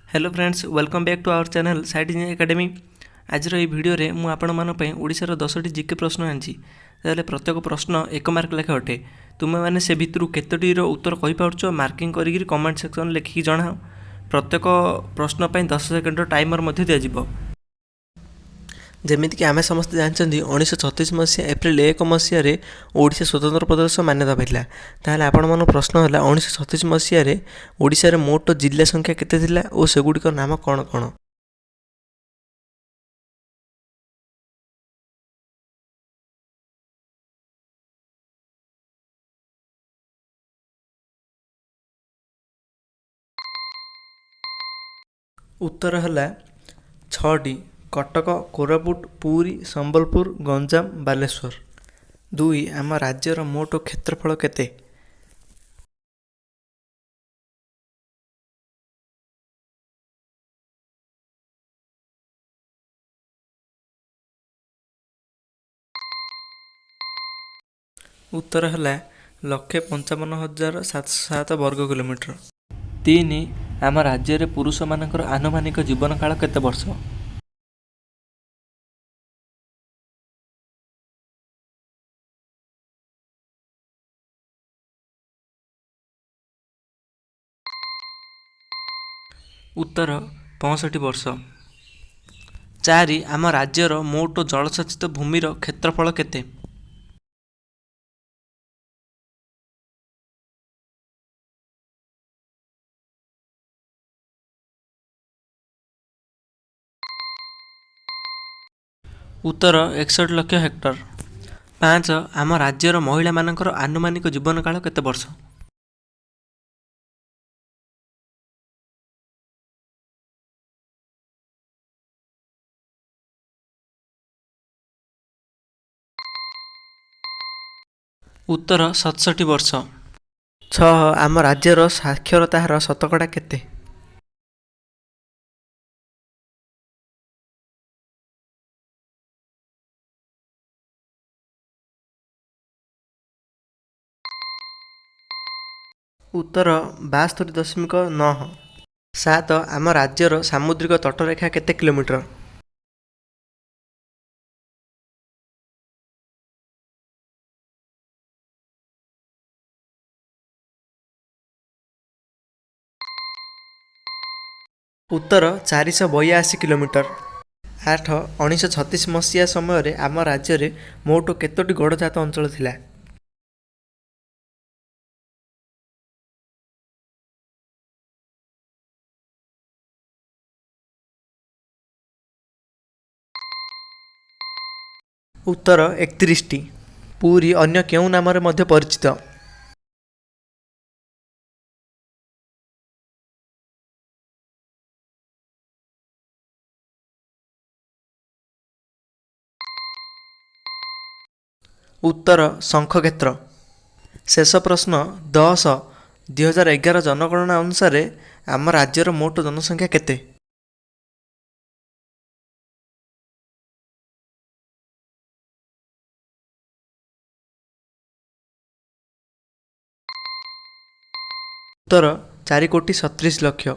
Hello friends, welcome back to our channel site engineering academy. आज video रे मु आपण ओडिशार 10टी जीके प्रश्न आनी। प्रत्येक प्रश्न 1 मार्क लेखे अटे। तुमे मैंने से भितर केतोटी उत्तर कहीपरछ मार्किंग करी कमेंट सेक्शन लिखिकी जनाओ। प्रत्येक प्रश्न पर 10 सेकेंड टाइमर दिज्व। जमीक आम समस्त जानते 1936 मसीहा एप्रिल 1 मसीह ओडिशा स्वतंत्र प्रदेश मान्यता पाइला। ताहले आपण प्रश्न है 1936 मसीह ओडिशा रे मोट जिला संख्या केते थिला और सेगुड़िक नाम कौन कौन। उत्तर है 6टी कटक, कोरापुट, पुरी, संबलपुर, गंजाम, बालेश्वर। 2 आम राज्यर मोट क्षेत्रफल केते। उत्तर है 1,55,707 वर्ग किलोमीटर। 3 आम राज्य में पुरुष मानकर आनुमानिक जीवन काल केते वर्ष। उत्तर 65 वर्ष। 4 आम राज्यर मोट जलसेचित भूमिर क्षेत्रफल केते। उत्तर 61 लाख हेक्टर। 5 आम राज्यर महिला मानकर आनुमानिक जीवन काल केते वर्ष। उत्तर 67 वर्ष। 6 आम राज्यर साक्षरता हार शतकड़ा केते। उत्तर 72.9। 7 आम राज्यर सामुद्रिक तटरेखा केते किलोमीटर। उत्तर 482 किलोमीटर। 8 1936 मसीहा समय आम राज्य में मोट केतोटी गड़जात अंचल थिला। उत्तर 31टी। पुरी अन्य केउ नाम परिचित। उत्तर शंखक्षेत्र। शेष प्रश्न 10 2011 जनगणना अनुसार आम राज्यर मोट जनसंख्या केते। उत्तर 4,37,00,000।